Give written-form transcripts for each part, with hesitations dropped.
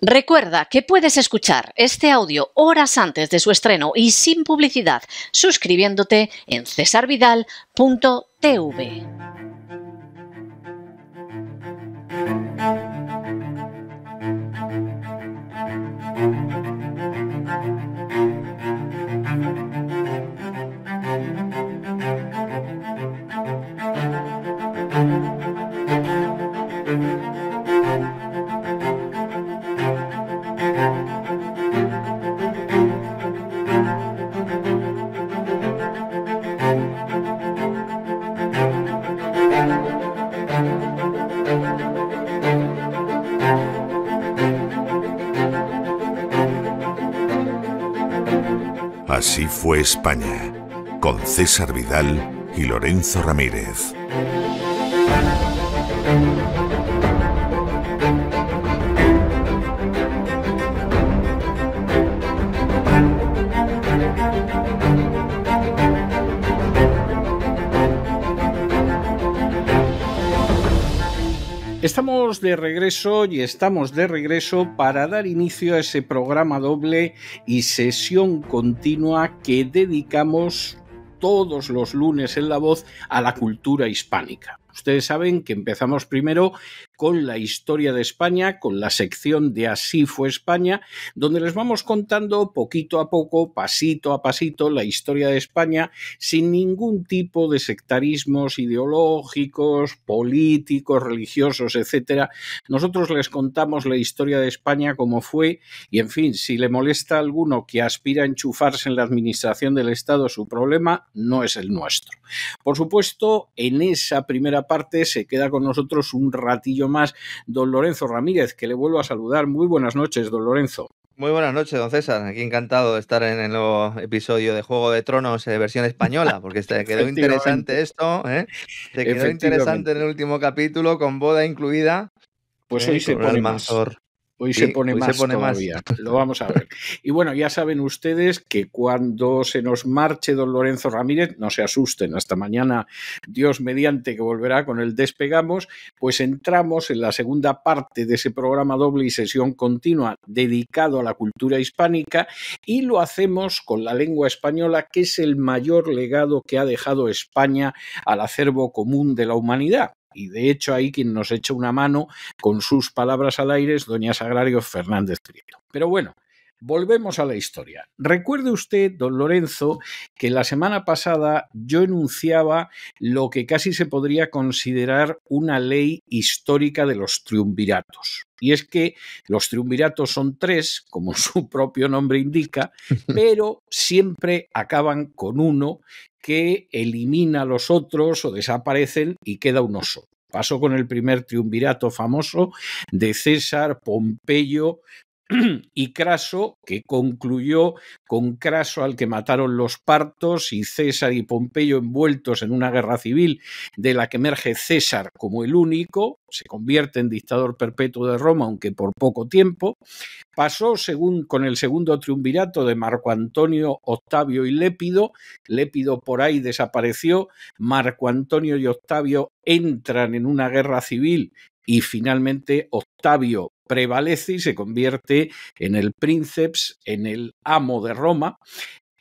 Recuerda que puedes escuchar este audio horas antes de su estreno y sin publicidad suscribiéndote en cesarvidal.tv. Así fue España, con César Vidal y Lorenzo Ramírez. Estamos de regreso para dar inicio a ese programa doble y sesión continua que dedicamos todos los lunes en La Voz a la cultura hispánica. Ustedes saben que empezamos primero con la historia de España, con la sección de Así fue España, donde les vamos contando poquito a poco, pasito a pasito, la historia de España sin ningún tipo de sectarismos ideológicos, políticos, religiosos, etcétera. Nosotros les contamos la historia de España como fue y, en fin, si le molesta a alguno que aspira a enchufarse en la administración del Estado, su problema no es el nuestro. Por supuesto, en esa primera parte se queda con nosotros un ratillo más don Lorenzo Ramírez, que le vuelvo a saludar. Muy buenas noches, don Lorenzo. Muy buenas noches, don César. Aquí encantado de estar en el nuevo episodio de Juego de Tronos versión española, porque te quedó interesante esto, ¿eh? Te quedó interesante en el último capítulo, con boda incluida. Pues hoy se pone más. Hoy se pone más todavía. Lo vamos a ver. Y bueno, ya saben ustedes que cuando se nos marche don Lorenzo Ramírez, no se asusten, hasta mañana, Dios mediante, que volverá con el Despegamos, pues entramos en la segunda parte de ese programa doble y sesión continua dedicado a la cultura hispánica y lo hacemos con la lengua española, que es el mayor legado que ha dejado España al acervo común de la humanidad. Y de hecho ahí quien nos echa una mano con sus palabras al aire es doña Sagrario Fernández Prieto. Pero bueno, volvemos a la historia. Recuerde usted, don Lorenzo, que la semana pasada yo enunciaba lo que casi se podría considerar una ley histórica de los triunviratos. Y es que los triunviratos son 3, como su propio nombre indica, pero siempre acaban con uno que elimina a los otros o desaparecen y queda uno solo. Pasó con el primer triunvirato famoso de César, Pompeyo y Craso, que concluyó con Craso al que mataron los partos y César y Pompeyo envueltos en una guerra civil de la que emerge César como el único, se convierte en dictador perpetuo de Roma, aunque por poco tiempo. Pasó con el segundo triunvirato de Marco Antonio, Octavio y Lépido. Lépido por ahí desapareció, Marco Antonio y Octavio entran en una guerra civil y finalmente Octavio prevalece y se convierte en el princeps, en el amo de Roma.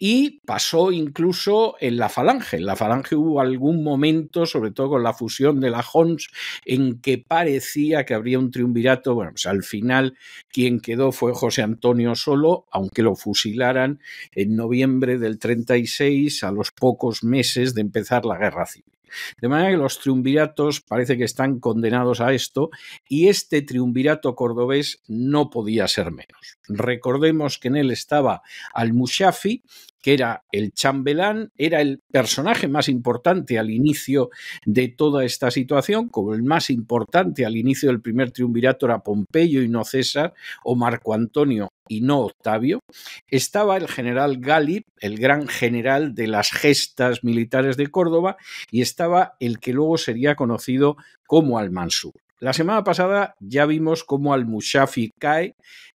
Y pasó incluso en la Falange. En la Falange hubo algún momento, sobre todo con la fusión de la Hons, en que parecía que habría un triunvirato. Bueno, pues al final quien quedó fue José Antonio Solo, aunque lo fusilaran en noviembre del 36, a los pocos meses de empezar la guerra civil. De manera que los triunviratos parece que están condenados a esto y este triunvirato cordobés no podía ser menos. Recordemos que en él estaba Al-Mushafi, que era el chambelán, era el personaje más importante al inicio de toda esta situación, como el más importante al inicio del primer triunvirato era Pompeyo y no César, o Marco Antonio y no Octavio. Estaba el general Gálib, el gran general de las gestas militares de Córdoba, y estaba el que luego sería conocido como Al-Mansur. La semana pasada ya vimos cómo Al-Mushafi cae,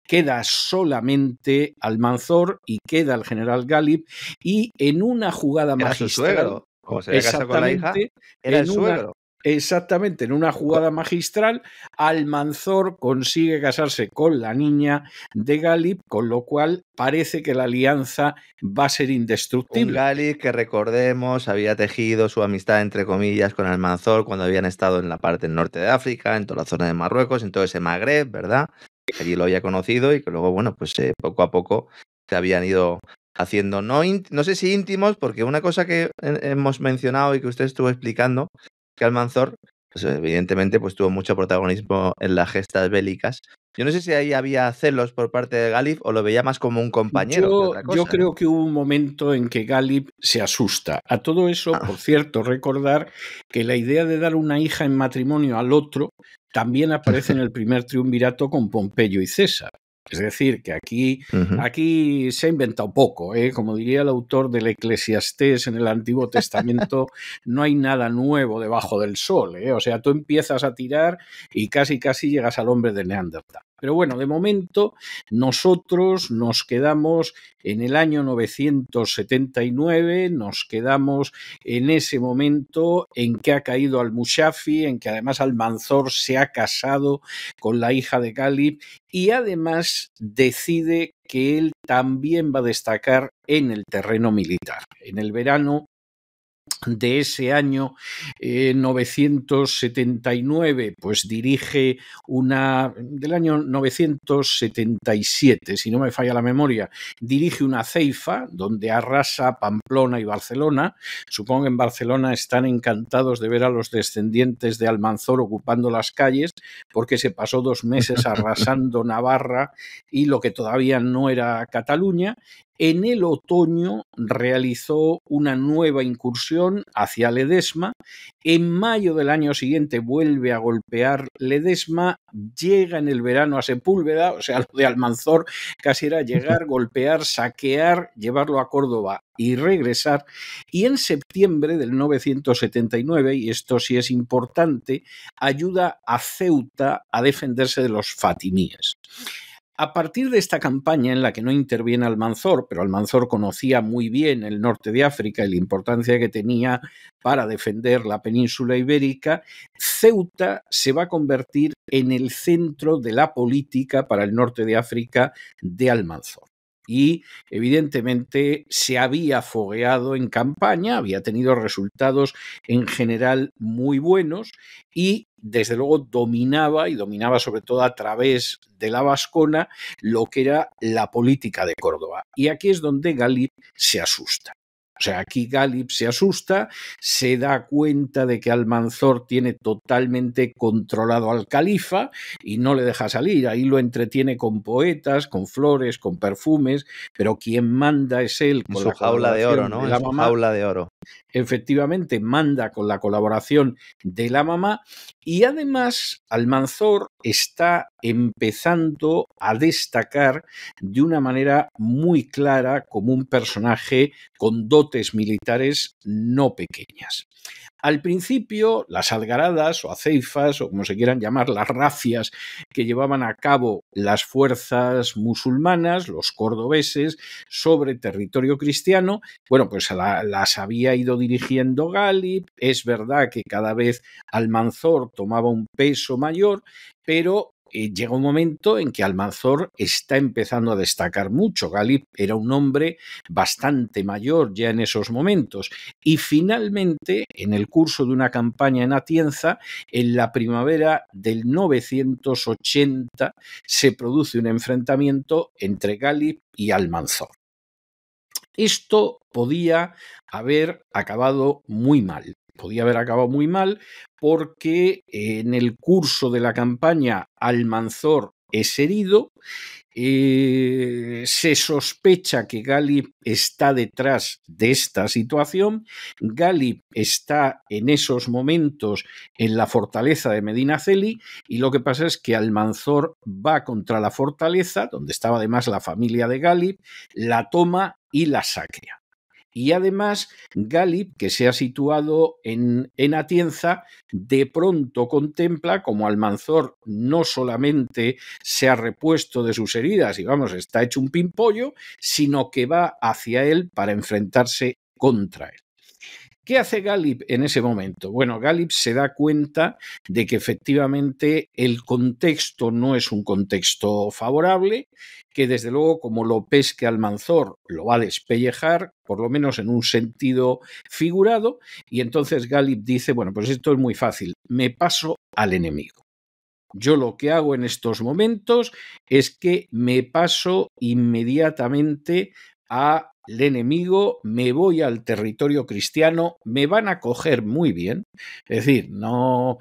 queda solamente Almanzor y queda el general Gálib, y en una jugada magistral, su suegro, como se había casado con la hija, era el suegro. Exactamente, en una jugada magistral, Almanzor consigue casarse con la niña de Galip, con lo cual parece que la alianza va a ser indestructible. Un Galip que, recordemos, había tejido su amistad, entre comillas, con Almanzor cuando habían estado en la parte del norte de África, en toda la zona de Marruecos, en todo ese Magreb, ¿verdad? Que allí lo había conocido y que luego, bueno, pues poco a poco se habían ido haciendo, no sé si íntimos, porque una cosa que hemos mencionado y que usted estuvo explicando, que Almanzor, pues evidentemente, pues tuvo mucho protagonismo en las gestas bélicas. Yo no sé si ahí había celos por parte de Galip o lo veía más como un compañero que otra cosa. Yo creo que hubo un momento en que Galip se asusta. A todo eso, por cierto, recordar que la idea de dar una hija en matrimonio al otro también aparece en el primer triunvirato con Pompeyo y César. Es decir, que aquí se ha inventado poco, como diría el autor del Eclesiastés en el Antiguo Testamento, no hay nada nuevo debajo del sol, o sea, tú empiezas a tirar y casi llegas al hombre de Neandertal. Pero bueno, de momento nosotros nos quedamos en el año 979, nos quedamos en ese momento en que ha caído Al-Mushafi, en que además Almanzor se ha casado con la hija de Galip y además decide que él también va a destacar en el terreno militar. En el verano de ese año 979, pues dirige del año 977, si no me falla la memoria, dirige una ceifa donde arrasa Pamplona y Barcelona. Supongo que en Barcelona están encantados de ver a los descendientes de Almanzor ocupando las calles, porque se pasó 2 meses arrasando Navarra y lo que todavía no era Cataluña. En el otoño realizó una nueva incursión hacia Ledesma. En mayo del año siguiente vuelve a golpear Ledesma, llega en el verano a Sepúlveda, o sea, lo de Almanzor casi era llegar, golpear, saquear, llevarlo a Córdoba y regresar. Y en septiembre del 979, y esto sí es importante, ayuda a Ceuta a defenderse de los fatimíes. A partir de esta campaña en la que no interviene Almanzor, pero Almanzor conocía muy bien el norte de África y la importancia que tenía para defender la península ibérica, Ceuta se va a convertir en el centro de la política para el norte de África de Almanzor. Y evidentemente se había fogueado en campaña, había tenido resultados en general muy buenos y desde luego dominaba sobre todo a través de la Vascona lo que era la política de Córdoba. Y aquí es donde Galip se asusta. O sea, aquí Galip se asusta, se da cuenta de que Almanzor tiene totalmente controlado al califa y no le deja salir. Ahí lo entretiene con poetas, con flores, con perfumes, pero quien manda es él. Con su jaula de oro, ¿no? En su jaula de oro. Efectivamente, manda con la colaboración de la mamá y además Almanzor está empezando a destacar de una manera muy clara como un personaje con dotes militares no pequeñas. Al principio, las algaradas o aceifas, o como se quieran llamar, las rafias que llevaban a cabo las fuerzas musulmanas, los cordobeses, sobre territorio cristiano, bueno, pues las había ido dirigiendo Galip. Es verdad que cada vez Almanzor tomaba un peso mayor, pero llega un momento en que Almanzor está empezando a destacar mucho. Galip era un hombre bastante mayor ya en esos momentos y finalmente, en el curso de una campaña en Atienza, en la primavera del 980 se produce un enfrentamiento entre Galip y Almanzor. Esto podía haber acabado muy mal. Porque en el curso de la campaña Almanzor es herido, se sospecha que Galip está detrás de esta situación. Galip está en esos momentos en la fortaleza de Medinaceli y lo que pasa es que Almanzor va contra la fortaleza, donde estaba además la familia de Galip, la toma y la saquea. Y además, Galip, que se ha situado en Atienza, de pronto contempla como Almanzor no solamente se ha repuesto de sus heridas y está hecho un pimpollo, sino que va hacia él para enfrentarse contra él. ¿Qué hace Gálib en ese momento? Bueno, Gálib se da cuenta de que efectivamente el contexto no es un contexto favorable, que desde luego como lo pesque Almanzor lo va a despellejar, por lo menos en un sentido figurado, y entonces Gálib dice, bueno, pues esto es muy fácil, me paso al enemigo. Yo lo que hago en estos momentos es que me paso inmediatamente al enemigo, me voy al territorio cristiano, me van a coger muy bien, es decir, no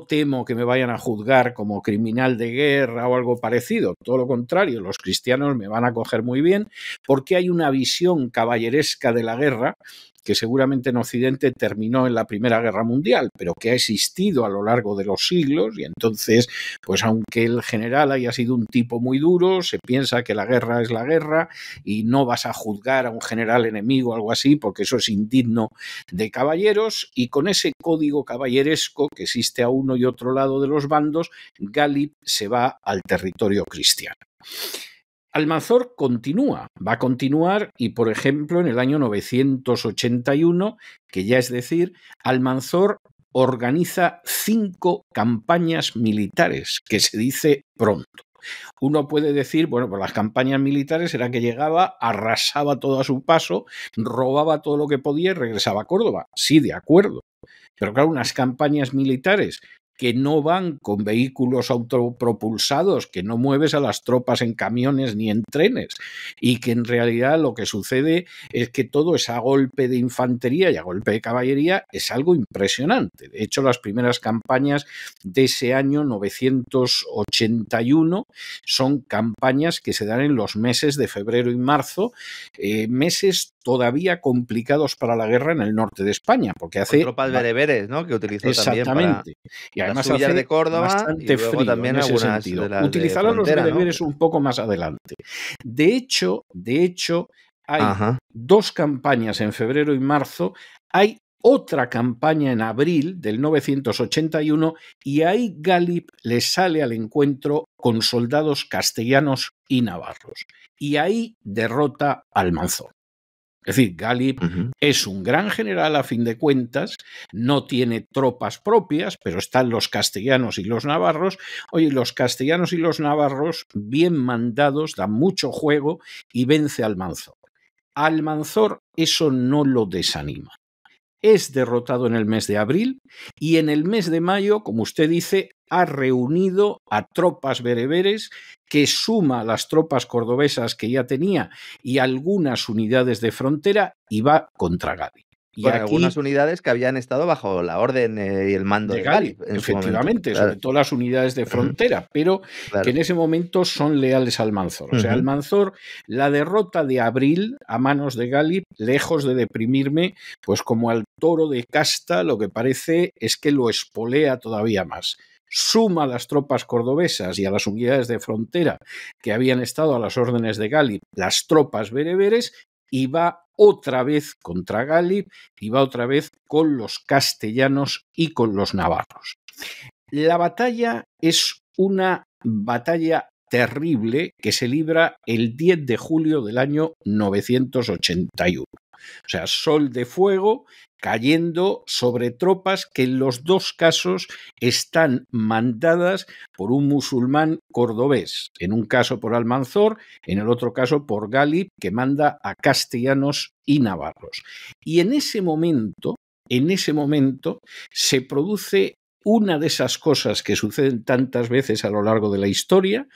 temo que me vayan a juzgar como criminal de guerra o algo parecido, todo lo contrario, los cristianos me van a coger muy bien porque hay una visión caballeresca de la guerra que seguramente en Occidente terminó en la Primera Guerra Mundial, pero que ha existido a lo largo de los siglos, y entonces, pues aunque el general haya sido un tipo muy duro, se piensa que la guerra es la guerra y no vas a juzgar a un general enemigo o algo así, porque eso es indigno de caballeros, y con ese código caballeresco que existe a uno y otro lado de los bandos, Gálib se va al territorio cristiano. Almanzor va a continuar y, por ejemplo, en el año 981, que ya es decir, Almanzor organiza 5 campañas militares, que se dice pronto. Uno puede decir, bueno, pues las campañas militares era que llegaba, arrasaba todo a su paso, robaba todo lo que podía y regresaba a Córdoba. Sí, de acuerdo. Pero claro, unas campañas militares que no van con vehículos autopropulsados, que no mueves a las tropas en camiones ni en trenes, y que en realidad lo que sucede es que todo es a golpe de infantería y a golpe de caballería, es algo impresionante. De hecho, las primeras campañas de ese año 981 son campañas que se dan en los meses de febrero y marzo, meses todavía complicados para la guerra en el norte de España, porque hace... Con tropas bereberes, ¿no? Que utilizó también para... Y además hace de Córdoba bastante y luego frío también en ese algunas sentido. de las Utilizaron de frontera, los bereberes, ¿no?, un poco más adelante. De hecho, hay 2 campañas en febrero y marzo, hay otra campaña en abril del 981 y ahí Gálib le sale al encuentro con soldados castellanos y navarros. Y ahí derrota a Almanzor. Es decir, Gálib es un gran general a fin de cuentas, no tiene tropas propias, pero están los castellanos y los navarros. Oye, los castellanos y los navarros, bien mandados, dan mucho juego y vence a Almanzor. A Almanzor eso no lo desanima. Es derrotado en el mes de abril y en el mes de mayo, como usted dice, ha reunido a tropas bereberes que suma a las tropas cordobesas que ya tenía y algunas unidades de frontera y va contra Gálib. Y bueno, aquí, algunas unidades que habían estado bajo la orden y el mando de Gálib. Efectivamente, sobre todo las unidades de frontera, pero que en ese momento son leales a Almanzor. O sea, Almanzor, la derrota de abril a manos de Gálib, lejos de deprimirme, pues como al toro de casta, lo que parece es que lo espolea todavía más. Suma a las tropas cordobesas y a las unidades de frontera que habían estado a las órdenes de Gálib, las tropas bereberes, y va otra vez contra Gálib y va otra vez con los castellanos y con los navarros. La batalla es una batalla terrible que se libra el 10 de julio del año 981. O sea, sol de fuego cayendo sobre tropas que en los 2 casos están mandadas por un musulmán cordobés, en un caso por Almanzor, en el otro caso por Gálib, que manda a castellanos y navarros. Y en ese momento se produce una de esas cosas que suceden tantas veces a lo largo de la historia,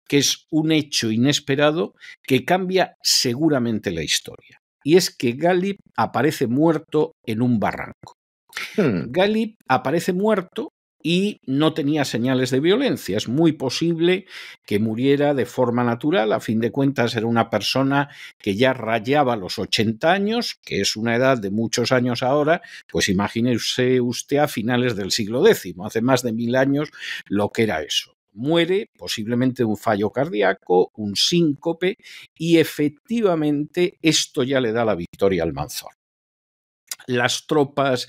que es un hecho inesperado que cambia seguramente la historia. Y es que Gálib aparece muerto en un barranco. Gálib aparece muerto y no tenía señales de violencia. Es muy posible que muriera de forma natural. A fin de cuentas, era una persona que ya rayaba los 80 años, que es una edad de muchos años ahora. Pues imagínese usted a finales del siglo X, hace más de 1000 años, lo que era eso. Muere posiblemente de un fallo cardíaco, un síncope, y efectivamente esto ya le da la victoria a Almanzor. las tropas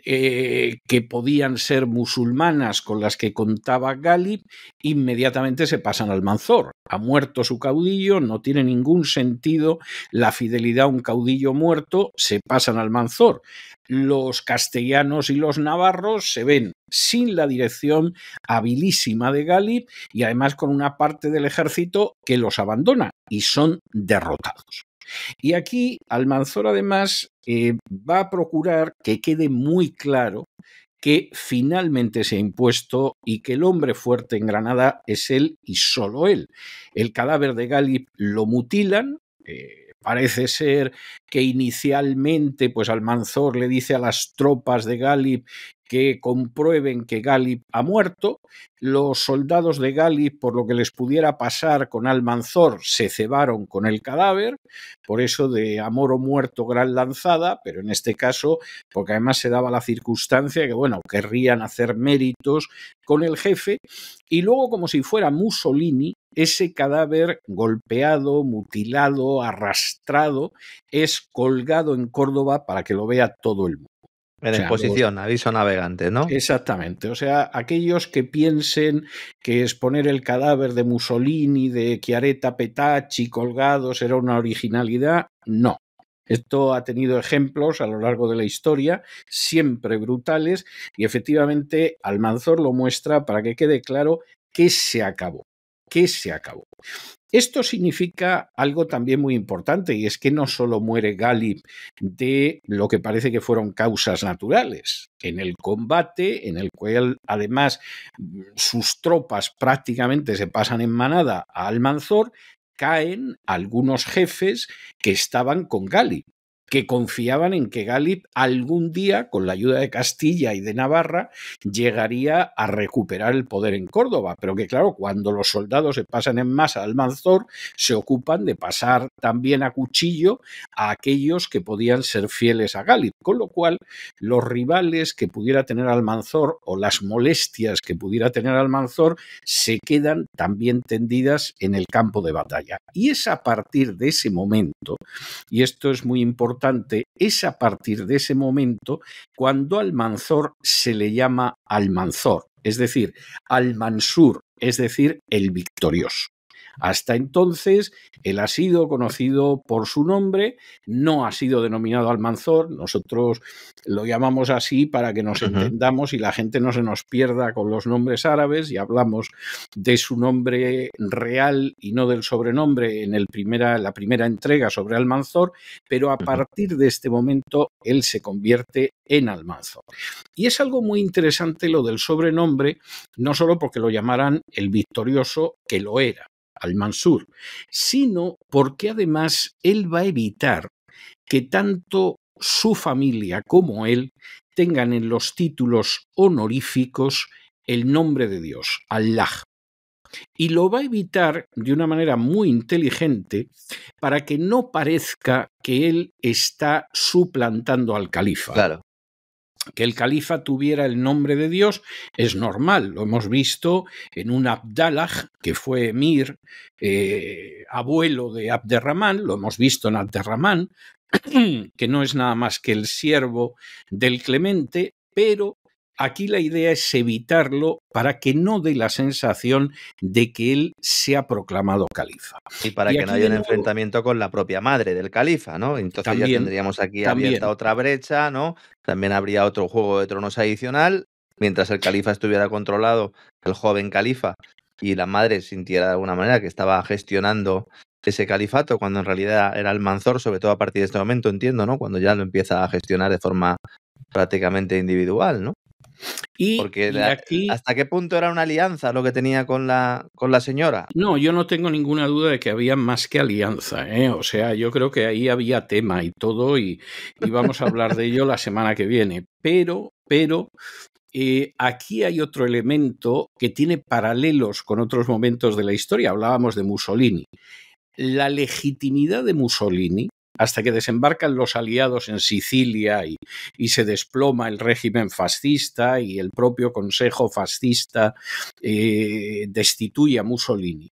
que podían ser musulmanas con las que contaba Gálib inmediatamente se pasan al Almanzor. Ha muerto su caudillo, no tiene ningún sentido la fidelidad a un caudillo muerto, se pasan al Almanzor. Los castellanos y los navarros se ven sin la dirección habilísima de Gálib y además con una parte del ejército que los abandona y son derrotados. Y aquí Almanzor además va a procurar que quede muy claro que finalmente se ha impuesto y que el hombre fuerte en Granada es él y solo él. El cadáver de Gálib lo mutilan. Parece ser que inicialmente pues Almanzor le dice a las tropas de Gálib que comprueben que Gálib ha muerto. Los soldados de Gálib, por lo que les pudiera pasar con Almanzor, se cebaron con el cadáver, por eso de amor o muerto gran lanzada, pero en este caso, porque además se daba la circunstancia que, bueno, querrían hacer méritos con el jefe, y luego como si fuera Mussolini, ese cadáver golpeado, mutilado, arrastrado, es colgado en Córdoba para que lo vea todo el mundo. En exposición, aviso navegante, ¿no? Exactamente. O sea, aquellos que piensen que exponer el cadáver de Mussolini, de Chiaretta Petacci colgado será una originalidad, no. Esto ha tenido ejemplos a lo largo de la historia, siempre brutales, y efectivamente Almanzor lo muestra para que quede claro que se acabó. Que se acabó. Esto significa algo también muy importante, y es que no solo muere Gálib de lo que parece que fueron causas naturales. En el combate, en el cual además sus tropas prácticamente se pasan en manada a Almanzor, caen algunos jefes que estaban con Gálib, que confiaban en que Gálib algún día, con la ayuda de Castilla y de Navarra, llegaría a recuperar el poder en Córdoba. Pero que claro, cuando los soldados se pasan en masa al Almanzor, se ocupan de pasar también a cuchillo a aquellos que podían ser fieles a Gálib. Con lo cual, los rivales que pudiera tener Almanzor o las molestias que pudiera tener Almanzor se quedan también tendidas en el campo de batalla. Y es a partir de ese momento, y esto es muy importante, es a partir de ese momento cuando Almanzor se le llama Almanzor, es decir, Al-Mansur, es decir, el victorioso. Hasta entonces, él ha sido conocido por su nombre, no ha sido denominado Almanzor, nosotros lo llamamos así para que nos entendamos y la gente no se nos pierda con los nombres árabes y hablamos de su nombre real y no del sobrenombre en la primera entrega sobre Almanzor, pero a partir de este momento él se convierte en Almanzor. Y es algo muy interesante lo del sobrenombre, no solo porque lo llamaran el victorioso, que lo era, Al-Mansur, sino porque además él va a evitar que tanto su familia como él tengan en los títulos honoríficos el nombre de Dios, Allah. Y lo va a evitar de una manera muy inteligente para que no parezca que él está suplantando al califa. Claro. Que el califa tuviera el nombre de Dios es normal, lo hemos visto en un Abdallah, que fue emir, abuelo de Abderramán, lo hemos visto en Abderramán, que no es nada más que el siervo del Clemente, pero aquí la idea es evitarlo para que no dé la sensación de que él se ha proclamado califa. Y para que no haya un enfrentamiento con la propia madre del califa, ¿no? Entonces también, ya tendríamos aquí abierta otra brecha, ¿no? También habría otro Juego de Tronos adicional. Mientras el califa estuviera controlado, el joven califa, y la madre sintiera de alguna manera que estaba gestionando ese califato, cuando en realidad era Almanzor, sobre todo a partir de este momento, entiendo, ¿no? Cuando ya lo empieza a gestionar de forma prácticamente individual, ¿no? Porque aquí, ¿hasta qué punto era una alianza lo que tenía con la señora? No, yo no tengo ninguna duda de que había más que alianza, ¿eh? O sea, yo creo que ahí había tema y todo, y vamos a hablar de ello la semana que viene. Pero aquí hay otro elemento que tiene paralelos con otros momentos de la historia. Hablábamos de Mussolini. La legitimidad de Mussolini, hasta que desembarcan los aliados en Sicilia y se desploma el régimen fascista y el propio Consejo fascista destituye a Mussolini.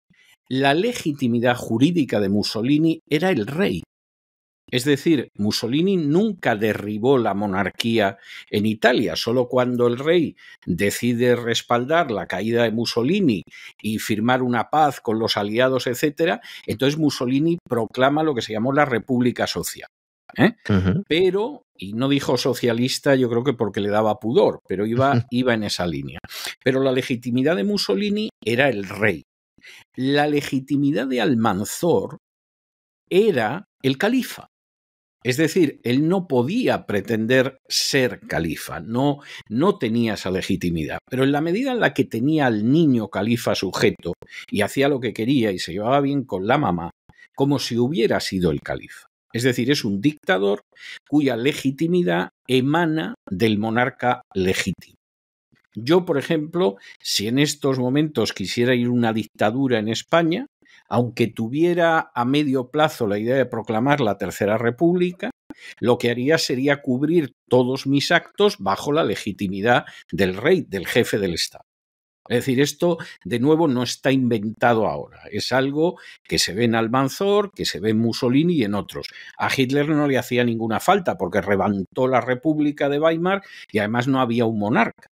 La legitimidad jurídica de Mussolini era el rey. Es decir, Mussolini nunca derribó la monarquía en Italia, solo cuando el rey decide respaldar la caída de Mussolini y firmar una paz con los aliados, etcétera, entonces Mussolini proclama lo que se llamó la República Social. Pero, y no dijo socialista, yo creo que porque le daba pudor, pero iba en esa línea. Pero la legitimidad de Mussolini era el rey. La legitimidad de Almanzor era el califa. Es decir, él no podía pretender ser califa, no tenía esa legitimidad. Pero en la medida en la que tenía al niño califa sujeto y hacía lo que quería y se llevaba bien con la mamá, como si hubiera sido el califa. Es decir, es un dictador cuya legitimidad emana del monarca legítimo. Yo, por ejemplo, si en estos momentos quisiera ir a una dictadura en España, aunque tuviera a medio plazo la idea de proclamar la Tercera República, lo que haría sería cubrir todos mis actos bajo la legitimidad del rey, del jefe del Estado. Es decir, esto de nuevo no está inventado ahora, es algo que se ve en Almanzor, que se ve en Mussolini y en otros. A Hitler no le hacía ninguna falta porque levantó la República de Weimar y además no había un monarca.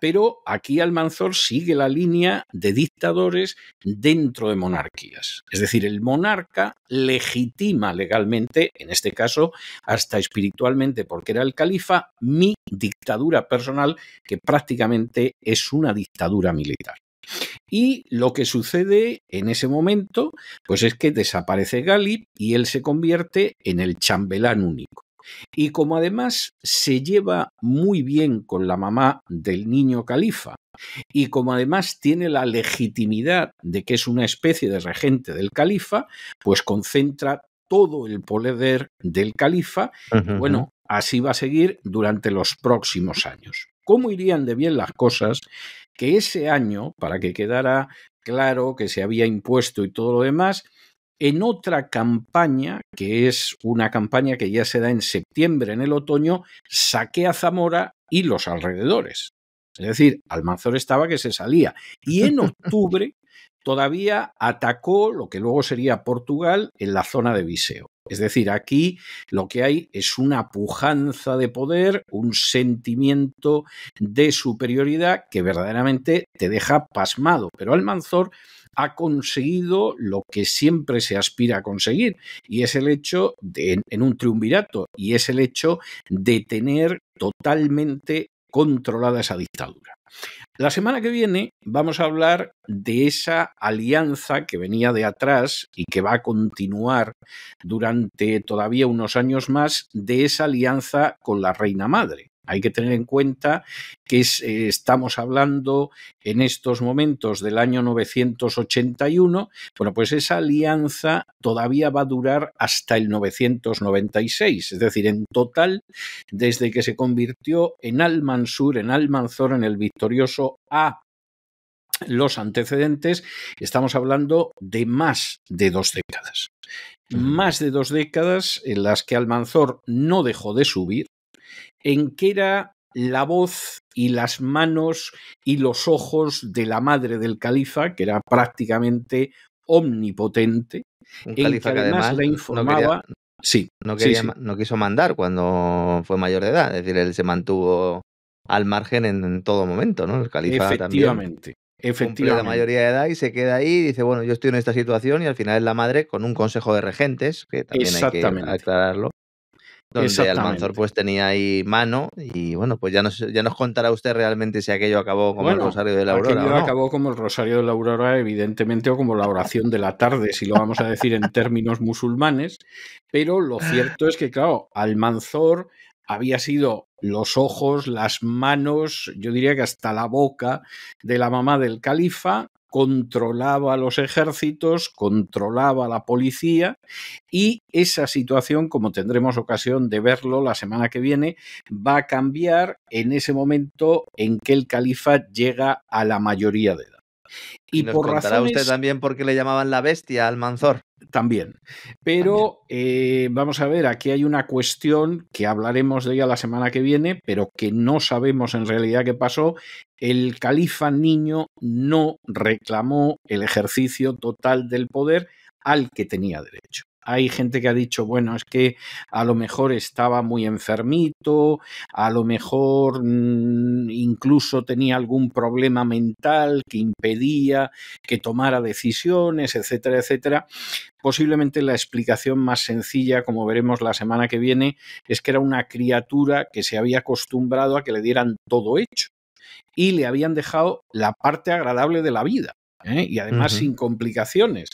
Pero aquí Almanzor sigue la línea de dictadores dentro de monarquías. Es decir, el monarca legitima legalmente, en este caso hasta espiritualmente porque era el califa, mi dictadura personal, que prácticamente es una dictadura militar. Y lo que sucede en ese momento, pues es que desaparece Galip y él se convierte en el chambelán único. Y como además se lleva muy bien con la mamá del niño califa y como además tiene la legitimidad de que es una especie de regente del califa, pues concentra todo el poder del califa. Bueno, así va a seguir durante los próximos años. ¿Cómo irían de bien las cosas? Que ese año, para que quedara claro que se había impuesto y todo lo demás, en otra campaña, que es una campaña que ya se da en septiembre, en el otoño, saquea Zamora y los alrededores. Es decir, Almanzor estaba que se salía. Y en octubre todavía atacó lo que luego sería Portugal en la zona de Viseu. Es decir, aquí lo que hay es una pujanza de poder, un sentimiento de superioridad que verdaderamente te deja pasmado. Pero Almanzor ha conseguido lo que siempre se aspira a conseguir, y es el hecho de, en un triunvirato, y es el hecho de tener totalmente controlada esa dictadura. La semana que viene vamos a hablar de esa alianza que venía de atrás y que va a continuar durante todavía unos años más, de esa alianza con la reina madre. Hay que tener en cuenta que estamos hablando en estos momentos del año 981. Bueno, pues esa alianza todavía va a durar hasta el 996. Es decir, en total, desde que se convirtió en Almanzor, en el victorioso, a los antecedentes, estamos hablando de más de 2 décadas. Más de 2 décadas en las que Almanzor no dejó de subir, en que era la voz y las manos y los ojos de la madre del califa, que era prácticamente omnipotente. Un califa que además le informaba. No quiso mandar cuando fue mayor de edad, es decir, él se mantuvo al margen en todo momento, ¿no? El califa también cumple la mayoría de edad y se queda ahí y dice, bueno, yo estoy en esta situación, y al final es la madre con un consejo de regentes, que también hay que aclararlo, donde Almanzor pues tenía ahí mano, y bueno, pues ya nos contará usted realmente si aquello acabó como el Rosario de la Aurora. Aquello acabó como el Rosario de la Aurora, evidentemente, o como la oración de la tarde, si lo vamos a decir en términos musulmanes, pero lo cierto es que, claro, Almanzor había sido los ojos, las manos, yo diría que hasta la boca de la mamá del califa, controlaba los ejércitos, controlaba la policía, y esa situación, como tendremos ocasión de verlo la semana que viene, va a cambiar en ese momento en que el califa llega a la mayoría de edad. Y nos contará usted también por qué le llamaban la bestia a Almanzor. También. Pero vamos a ver, aquí hay una cuestión que hablaremos de ella la semana que viene, pero que no sabemos en realidad qué pasó. El califa niño no reclamó el ejercicio total del poder al que tenía derecho. hay gente que ha dicho, bueno, es que a lo mejor estaba muy enfermito, a lo mejor incluso tenía algún problema mental que impedía que tomara decisiones, etcétera, etcétera. Posiblemente la explicación más sencilla, como veremos la semana que viene, es que era una criatura que se había acostumbrado a que le dieran todo hecho y le habían dejado la parte agradable de la vida, y además sin complicaciones.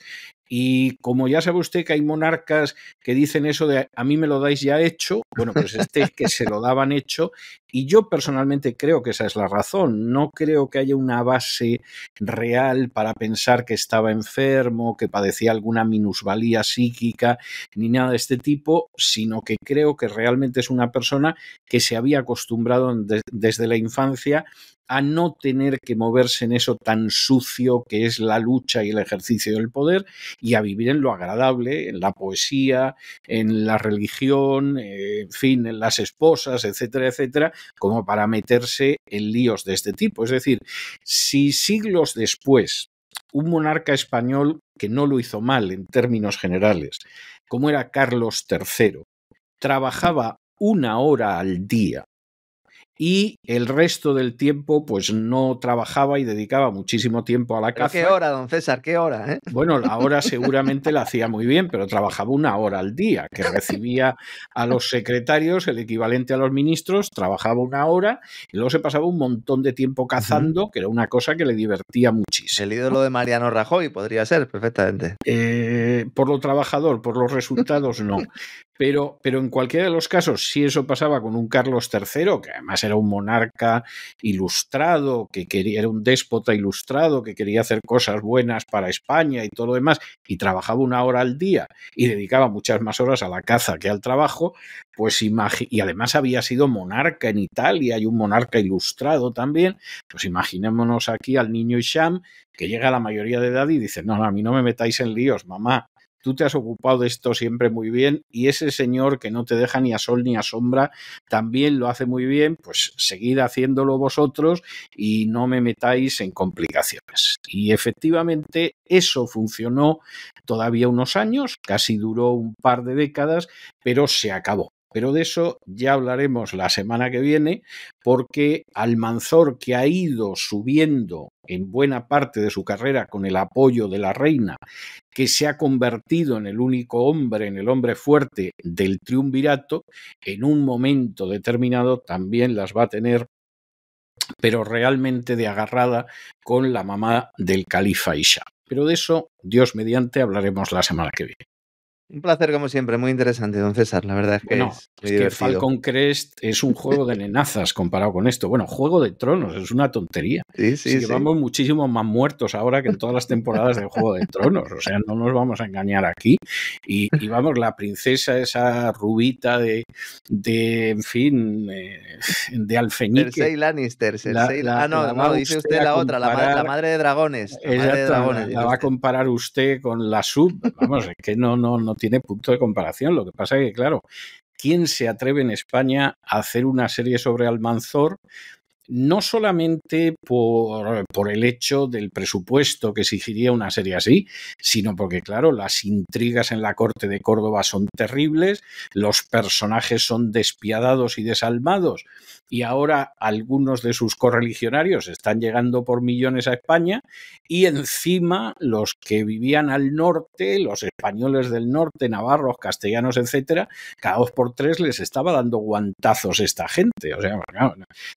Y como ya sabe usted que hay monarcas que dicen eso de a mí me lo dais ya hecho, bueno, pues este es que se lo daban hecho, y yo personalmente creo que esa es la razón. No creo que haya una base real para pensar que estaba enfermo, que padecía alguna minusvalía psíquica, ni nada de este tipo, sino que creo que realmente es una persona que se había acostumbrado desde la infancia a no tener que moverse en eso tan sucio que es la lucha y el ejercicio del poder, y a vivir en lo agradable, en la poesía, en la religión, en fin, en las esposas, etcétera, etcétera, como para meterse en líos de este tipo. Es decir, si siglos después un monarca español que no lo hizo mal en términos generales, como era Carlos III, trabajaba 1 hora al día y el resto del tiempo pues no trabajaba y dedicaba muchísimo tiempo a la caza. ¿Qué hora, don César? ¿Qué hora? Bueno, la hora seguramente la hacía muy bien, pero trabajaba 1 hora al día, que recibía a los secretarios, el equivalente a los ministros, trabajaba 1 hora y luego se pasaba un montón de tiempo cazando, que era una cosa que le divertía muchísimo. El ídolo de Mariano Rajoy podría ser, perfectamente. Por lo trabajador, por los resultados, no. Pero en cualquiera de los casos, si eso pasaba con un Carlos III, que además era un monarca ilustrado, era un déspota ilustrado, que quería hacer cosas buenas para España y todo lo demás, y trabajaba 1 hora al día y dedicaba muchas más horas a la caza que al trabajo, pues y además había sido monarca en Italia, y un monarca ilustrado también, pues imaginémonos aquí al niño Hicham, que llega a la mayoría de edad y dice, no, a mí no me metáis en líos, mamá. Tú te has ocupado de esto siempre muy bien, y ese señor que no te deja ni a sol ni a sombra también lo hace muy bien, pues seguid haciéndolo vosotros y no me metáis en complicaciones. Y efectivamente eso funcionó todavía unos años, casi duró un par de décadas, pero se acabó. Pero de eso ya hablaremos la semana que viene, porque Almanzor, que ha ido subiendo en buena parte de su carrera con el apoyo de la reina, que se ha convertido en el único hombre, en el hombre fuerte del triunvirato, en un momento determinado también las va a tener, pero realmente de agarrada, con la mamá del califa Hicham. Pero de eso, Dios mediante, hablaremos la semana que viene. Un placer como siempre, muy interesante, don César, la verdad es que bueno, es que Falcon Crest es un juego de nenazas comparado con esto. Bueno, Juego de Tronos, es una tontería. Sí. Llevamos muchísimos más muertos ahora que en todas las temporadas de Juego de Tronos, o sea, no nos vamos a engañar aquí. Y vamos, la princesa esa rubita de en fin, de alfeñique. Cersei Lannister. No, dice usted la otra, la madre de dragones. La va a comparar usted con la sub. Vamos, es que no tiene punto de comparación. Lo que pasa es que, claro, ¿quién se atreve en España a hacer una serie sobre Almanzor? No solamente por el hecho del presupuesto que exigiría una serie así, sino porque, claro, las intrigas en la corte de Córdoba son terribles, los personajes son despiadados y desalmados, y ahora algunos de sus correligionarios están llegando por millones a España, y encima los que vivían al norte, los españoles del norte, navarros, castellanos, etcétera, cada 2 por 3 les estaba dando guantazos esta gente. O sea,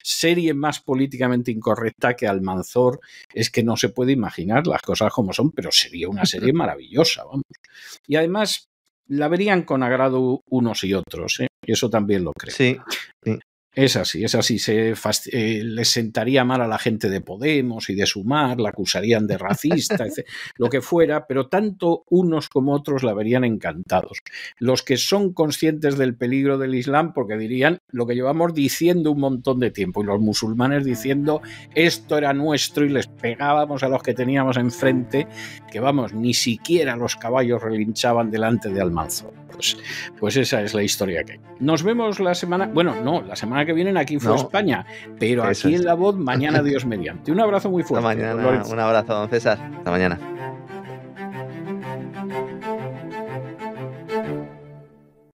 serie más políticamente incorrecta que Almanzor es que no se puede imaginar, las cosas como son, pero sería una serie maravillosa, vamos. Y además la verían con agrado unos y otros, y eso también lo creo. Sí. Es así, les sentaría mal a la gente de Podemos y de Sumar, la acusarían de racista, lo que fuera, pero tanto unos como otros la verían encantados. Los que son conscientes del peligro del Islam, porque dirían lo que llevamos diciendo un montón de tiempo, y los musulmanes diciendo esto era nuestro y les pegábamos a los que teníamos enfrente, que vamos, ni siquiera los caballos relinchaban delante de Almanzor. Pues esa es la historia que hay. Nos vemos la semana que viene en Aquí fue España, pero aquí en La Voz mañana, Dios mediante. Un abrazo muy fuerte. Hasta mañana, un abrazo, don César. Hasta mañana.